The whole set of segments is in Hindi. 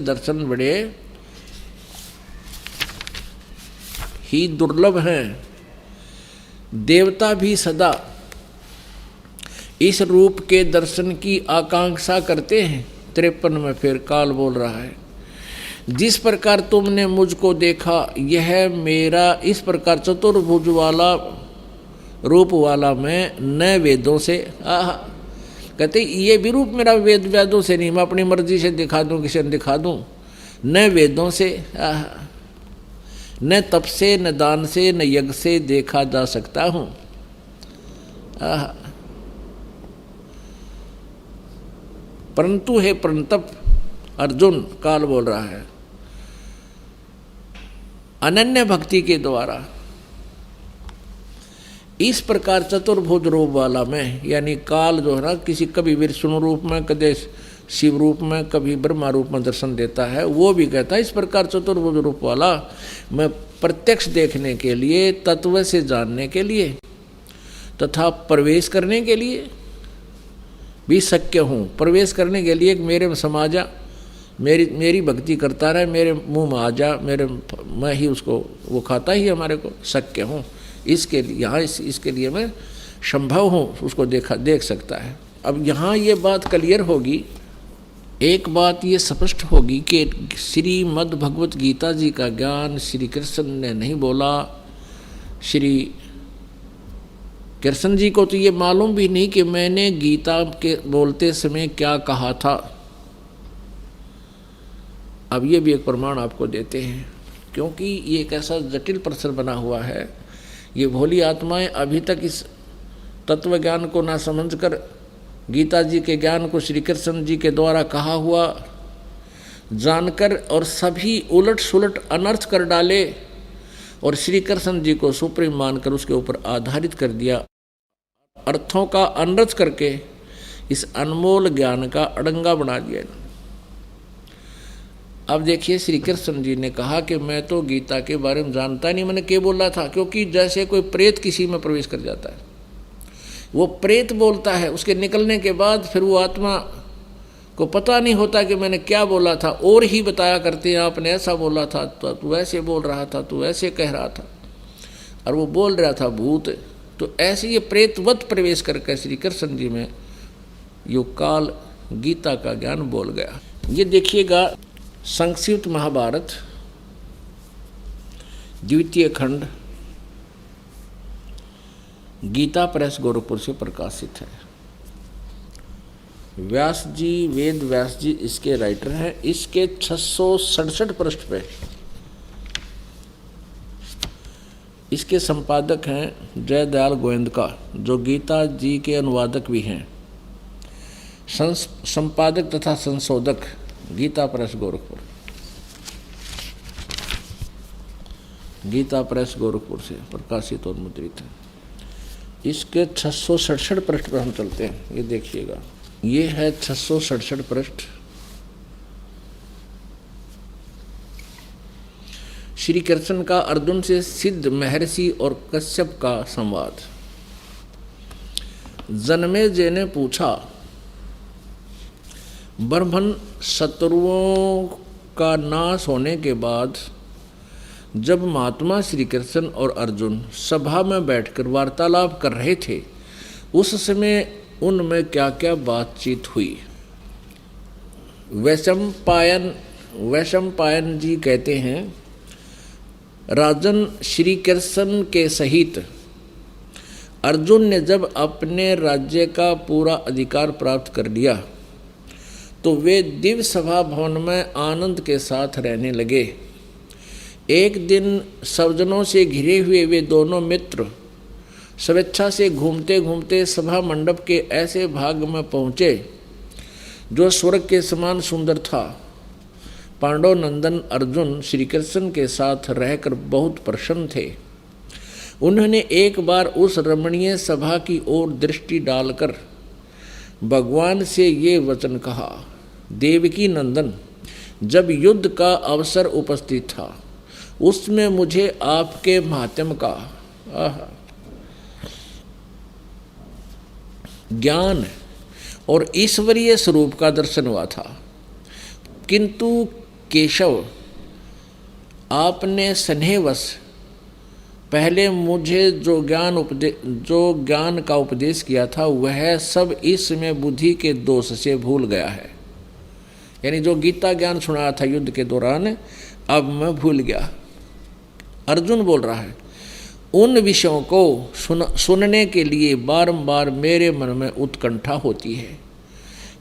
दर्शन बड़े ही दुर्लभ हैं। देवता भी सदा इस रूप के दर्शन की आकांक्षा करते हैं। 53 में फिर काल बोल रहा है, जिस प्रकार तुमने मुझको देखा यह मेरा इस प्रकार चतुर्भुज वाला रूप वाला मैं न वेदों से कहते ये भी रूप मेरा वेदों से नहीं, मैं अपनी मर्जी से दिखा दूं, किसी ने दिखा दूं, न वेदों से न तप से न दान से न यज्ञ से देखा जा सकता हूं। परंतु हे परंतप अर्जुन, काल बोल रहा है, अनन्य भक्ति के द्वारा इस प्रकार चतुर्भुज रूप वाला मैं, यानी काल जो है ना, किसी कभी विष्णु रूप में, कभी शिव रूप में, कभी ब्रह्मा रूप में दर्शन देता है, वो भी कहता है इस प्रकार चतुर्भुज रूप वाला मैं प्रत्यक्ष देखने के लिए, तत्व से जानने के लिए तथा प्रवेश करने के लिए भी शक्य हूँ। प्रवेश करने के लिए मेरे में समा जा, मेरी भक्ति करता रहे, मेरे मुंह में आ जा, मैं ही उसको, वो खाता ही हमारे को, शक्य हूँ। इसके लिए यहाँ इसके लिए मैं संभव हूँ, उसको देख सकता है। अब यहाँ ये बात क्लियर होगी, एक बात ये स्पष्ट होगी कि श्रीमद् भगवत गीता जी का ज्ञान श्री कृष्ण ने नहीं बोला। श्री कृष्ण जी को तो ये मालूम भी नहीं कि मैंने गीता के बोलते समय क्या कहा था। अब ये भी एक प्रमाण आपको देते हैं, क्योंकि ये एक ऐसा जटिल प्रश्न बना हुआ है। ये भोली आत्माएं अभी तक इस तत्व ज्ञान को ना समझकर गीता जी के ज्ञान को श्री कृष्ण जी के द्वारा कहा हुआ जानकर और सभी उलट सुलट अनर्थ कर डाले और श्री कृष्ण जी को सुप्रीम मानकर उसके ऊपर आधारित कर दिया, अर्थों का अनर्थ करके इस अनमोल ज्ञान का अड़ंगा बना दिया। अब देखिए, श्री कृष्ण जी ने कहा कि मैं तो गीता के बारे में जानता नहीं, मैंने क्या बोला था, क्योंकि जैसे कोई प्रेत किसी में प्रवेश कर जाता है, वो प्रेत बोलता है, उसके निकलने के बाद फिर वो आत्मा को पता नहीं होता कि मैंने क्या बोला था, और ही बताया करते हैं आपने ऐसा बोला था, तो तू ऐसे बोल रहा था, तू ऐसे कह रहा था, और वो बोल रहा था भूत। तो ऐसे ये प्रेतवत प्रवेश करके श्री कृष्ण जी में यो काल गीता का ज्ञान बोल गया। ये देखिएगा, संक्षिप्त महाभारत द्वितीय खंड गीता प्रेस गोरखपुर से प्रकाशित है। व्यास जी, वेद व्यास जी इसके राइटर हैं। इसके 667 पृष्ठ पे इसके संपादक हैं जयदयाल गोविंदका, जो गीता जी के अनुवादक भी हैं, संपादक तथा संशोधक गीता प्रेस गोरखपुर, गीता प्रेस गोरखपुर से प्रकाशित और मुद्रित है। इसके 667 पृष्ठ पर हम चलते हैं। ये देखिएगा, ये है 667 पृष्ठ। श्री कृष्ण का अर्जुन से सिद्ध महर्षि और कश्यप का संवाद। जन्मेजय ने पूछा, ब्रह्मन शत्रुओं का नाश होने के बाद जब महात्मा श्री कृष्ण और अर्जुन सभा में बैठकर वार्तालाप कर रहे थे, उस समय उनमें क्या क्या बातचीत हुई। वैशंपायन जी कहते हैं, राजन, श्री कृष्ण के सहित अर्जुन ने जब अपने राज्य का पूरा अधिकार प्राप्त कर लिया तो वे दिव्य सभा भवन में आनंद के साथ रहने लगे। एक दिन सज्जनों से घिरे हुए वे दोनों मित्र स्वेच्छा से घूमते घूमते सभा मंडप के ऐसे भाग में पहुँचे जो स्वर्ग के समान सुंदर था। पांडव नंदन अर्जुन श्री कृष्ण के साथ रहकर बहुत प्रसन्न थे। उन्होंने एक बार उस रमणीय सभा की ओर दृष्टि डालकर भगवान से ये वचन कहा, देवकी नंदन, जब युद्ध का अवसर उपस्थित था उसमें मुझे आपके माध्यम का ज्ञान और ईश्वरीय स्वरूप का दर्शन हुआ था, किंतु केशव, आपने स्नेहवश पहले मुझे जो ज्ञान का उपदेश किया था वह सब इसमें बुद्धि के दोष से भूल गया है। यानी जो गीता ज्ञान सुनाया था युद्ध के दौरान, अब मैं भूल गया। अर्जुन बोल रहा है, उन विषयों को सुनने के लिए बारंबार मेरे मन में उत्कंठा होती है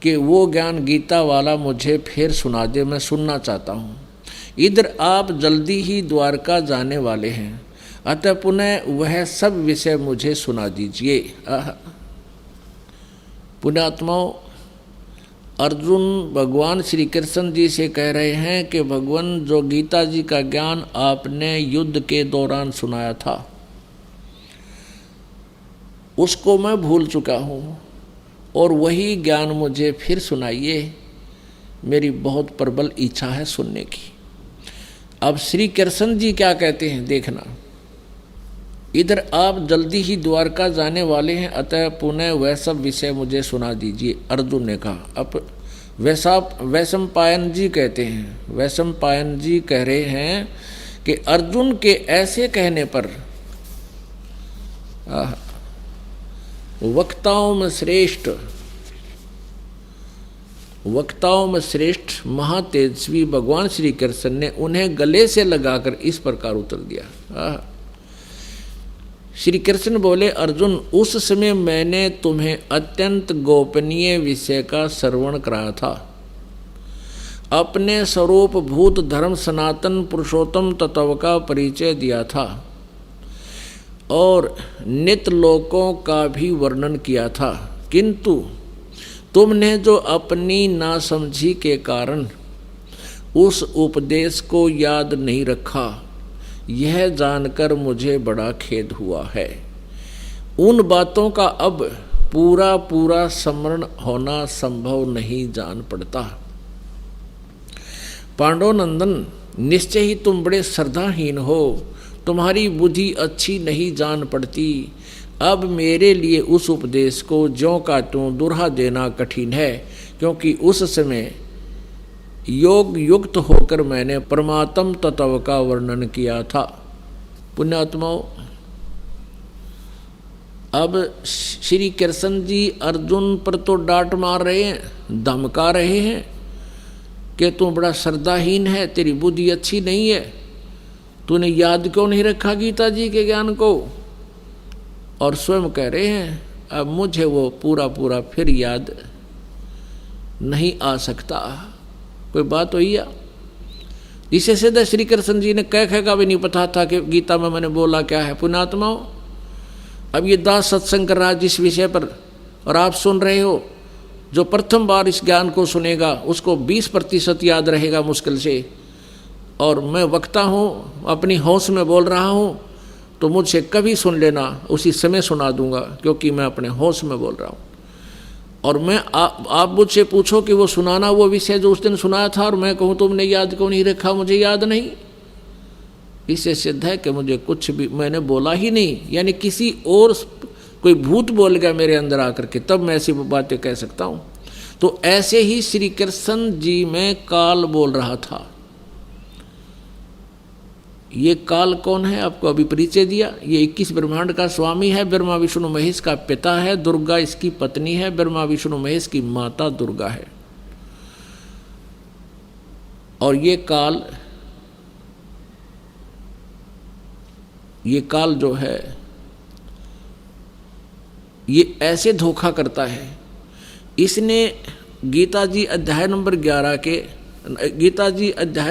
कि वो ज्ञान गीता वाला मुझे फिर सुना दे, मैं सुनना चाहता हूँ। इधर आप जल्दी ही द्वारका जाने वाले हैं, अतः पुनः वह सब विषय मुझे सुना दीजिए। पुण्यात्माओं, अर्जुन भगवान श्री कृष्ण जी से कह रहे हैं कि भगवान, जो गीता जी का ज्ञान आपने युद्ध के दौरान सुनाया था उसको मैं भूल चुका हूँ, और वही ज्ञान मुझे फिर सुनाइए, मेरी बहुत प्रबल इच्छा है सुनने की। अब श्री कृष्ण जी क्या कहते हैं देखना, इधर आप जल्दी ही द्वारका जाने वाले हैं, अतः पुनः वह सब विषय मुझे सुना दीजिए। अर्जुन ने कहा। अब वैशंपायन जी कहते हैं, वैशंपायन जी कह रहे हैं कि अर्जुन के ऐसे कहने पर वक्ताओं में श्रेष्ठ महातेजस्वी भगवान श्री कृष्ण ने उन्हें गले से लगाकर इस प्रकार उत्तर दिया। श्री कृष्ण बोले, अर्जुन, उस समय मैंने तुम्हें अत्यंत गोपनीय विषय का श्रवण कराया था, अपने स्वरूप भूत धर्म सनातन पुरुषोत्तम तत्व का परिचय दिया था और नित्य लोकों का भी वर्णन किया था, किंतु तुमने जो अपनी नासमझी के कारण उस उपदेश को याद नहीं रखा, यह जानकर मुझे बड़ा खेद हुआ है। उन बातों का अब पूरा स्मरण होना संभव नहीं जान पड़ता। पांडवनंदन, निश्चय ही तुम बड़े श्रद्धाहीन हो, तुम्हारी बुद्धि अच्छी नहीं जान पड़ती। अब मेरे लिए उस उपदेश को ज्यों का त्यों दुहरा देना कठिन है, क्योंकि उस समय योग युक्त होकर मैंने परमात्म तत्व का वर्णन किया था। पुण्यात्माओं, अब श्री कृष्ण जी अर्जुन पर तो डांट मार रहे हैं, धमका रहे हैं कि तू बड़ा श्रद्धाहीन है, तेरी बुद्धि अच्छी नहीं है, तूने याद क्यों नहीं रखा गीता जी के ज्ञान को। और स्वयं कह रहे हैं, अब मुझे वो पूरा फिर याद नहीं आ सकता। कोई बात हुई या? इसे सीधा श्री कृष्ण जी ने कह का भी नहीं पता था कि गीता में मैंने बोला क्या है। पुण्यात्माओं, अब ये दास सत्संग कर रहा जिस विषय पर, और आप सुन रहे हो, जो प्रथम बार इस ज्ञान को सुनेगा उसको 20% याद रहेगा मुश्किल से। और मैं वक्ता हूँ, अपनी होश में बोल रहा हूँ, तो मुझसे कभी सुन लेना, उसी समय सुना दूंगा, क्योंकि मैं अपने होश में बोल रहा हूँ। और मैं आप मुझसे पूछो कि वो सुनाना वो विषय जो उस दिन सुनाया था, और मैं कहूँ तुमने याद क्यों नहीं रखा, मुझे याद नहीं, इससे सिद्ध है कि मुझे कुछ भी मैंने बोला ही नहीं। यानी किसी और कोई भूत बोल गया मेरे अंदर आकर के, तब मैं ऐसी बातें कह सकता हूँ। तो ऐसे ही श्री कृष्ण जी में काल बोल रहा था। ये काल कौन है, आपको अभी परिचय दिया। ये 21 ब्रह्मांड का स्वामी है, ब्रह्मा विष्णु महेश का पिता है, दुर्गा इसकी पत्नी है, ब्रह्मा विष्णु महेश की माता दुर्गा है। और ये काल जो है ये ऐसे धोखा करता है। इसने गीता जी अध्याय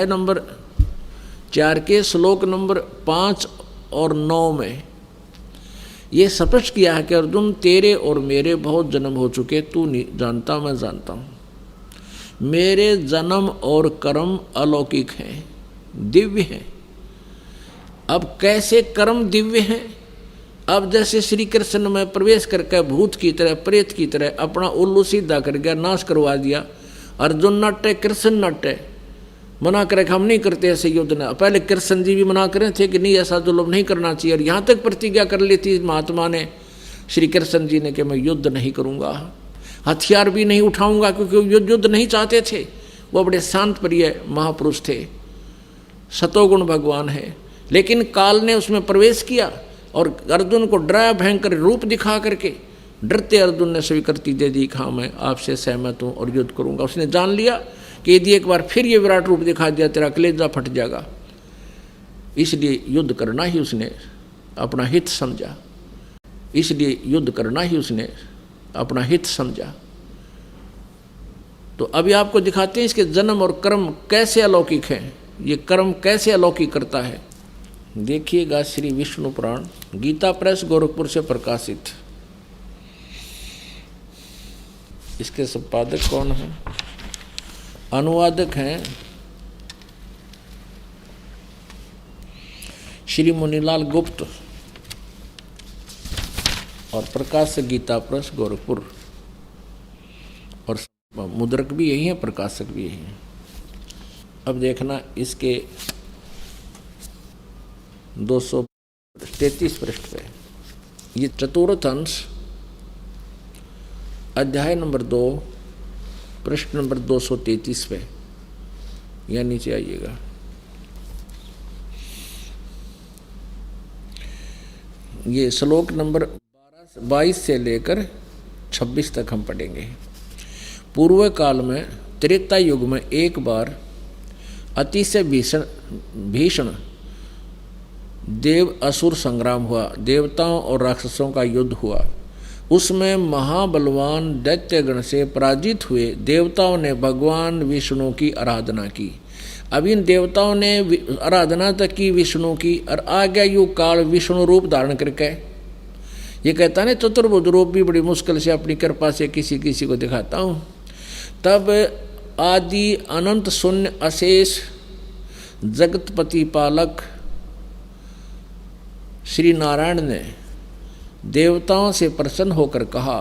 नंबर 4 के श्लोक नंबर 5 और 9 में ये स्पष्ट किया है कि अर्जुन, तेरे और मेरे बहुत जन्म हो चुके, तू नहीं जानता, मैं जानता हूँ। मेरे जन्म और कर्म अलौकिक हैं, दिव्य हैं। अब कैसे कर्म दिव्य हैं? अब जैसे श्री कृष्ण में प्रवेश करके भूत की तरह, प्रेत की तरह अपना उल्लू सीधा कर गया, नाश करवा दिया। अर्जुन नट, कृष्ण नट, मना करे हम नहीं करते ऐसे युद्ध न। पहले कृष्ण जी भी मना करे थे कि नहीं, ऐसा जुल्म नहीं करना चाहिए। और यहाँ तक प्रतिज्ञा कर ली थी महात्मा ने, श्री कृष्ण जी ने, कि मैं युद्ध नहीं करूँगा, हथियार भी नहीं उठाऊंगा, क्योंकि युद्ध नहीं चाहते थे। वो बड़े शांत प्रिय महापुरुष थे, सतोगुण भगवान है। लेकिन काल ने उसमें प्रवेश किया और अर्जुन को डराया, भयंकर रूप दिखा करके। डरते अर्जुन ने स्वीकृति दे दी, हाँ मैं आपसे सहमत हूँ और युद्ध करूँगा। उसने जान लिया कि यदि एक बार फिर ये विराट रूप दिखा दिया तेरा कलेजा फट जाएगा, इसलिए युद्ध करना ही उसने अपना हित समझा। इसलिए युद्ध करना ही उसने अपना हित समझा। तो अभी आपको दिखाते हैं इसके जन्म और कर्म कैसे अलौकिक हैं, ये कर्म कैसे अलौकिक करता है। देखिएगा श्री विष्णु पुराण, गीता प्रेस गोरखपुर से प्रकाशित। इसके संपादक कौन है? अनुवादक हैं श्री मुनीलाल गुप्त और प्रकाशक गीता प्रेस गोरखपुर, और मुद्रक भी यही है, प्रकाशक भी यही है। अब देखना इसके 233 पृष्ठ पे, ये चतुर्थ अंश अध्याय नंबर 2 पृष्ठ नंबर 233 पे, या नीचे आइएगा। ये श्लोक नंबर 22 से लेकर 26 तक हम पढ़ेंगे। पूर्व काल में त्रेता युग में एक बार अतिशय भीषण देव असुर संग्राम हुआ। देवताओं और राक्षसों का युद्ध हुआ। उसमें महाबलवान दैत्यगण से पराजित हुए देवताओं ने भगवान विष्णु की आराधना की। अब इन देवताओं ने आराधना तक की विष्णु की, और आ गया युग काल विष्णु रूप धारण करके। ये कहता है चतुर्भुज रूप भी बड़ी मुश्किल से अपनी कृपा से किसी किसी को दिखाता हूँ। तब आदि अनंत शून्य अशेष जगतपति पालक श्री नारायण ने देवताओं से प्रसन्न होकर कहा,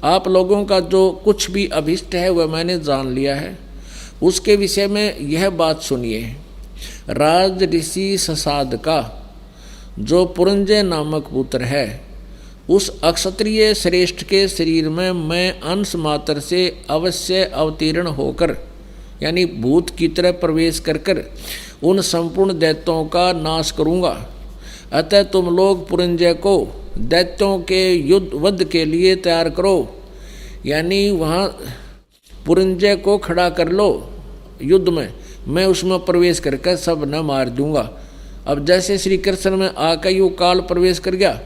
आप लोगों का जो कुछ भी अभिष्ट है वह मैंने जान लिया है। उसके विषय में यह बात सुनिए। राज ऋषि ससाद का जो पुरंजय नामक पुत्र है, उस अक्षत्रिय श्रेष्ठ के शरीर में मैं अंश मात्र से अवश्य अवतीर्ण होकर, यानी भूत की तरह प्रवेश कर उन संपूर्ण दैत्यों का नाश करूँगा। अतः तुम लोग पुरंजय को दैत्यों के युद्ध वध के लिए तैयार करो, यानी वहाँ पुरंजय को खड़ा कर लो युद्ध में, मैं उसमें प्रवेश करके सब न मार दूंगा। अब जैसे श्री कृष्ण में आकर यू काल प्रवेश कर गया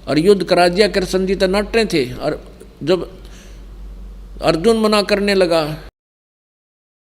और युद्ध करा दिया। कृष्ण जी तो नट रहे थे, और जब अर्जुन मना करने लगा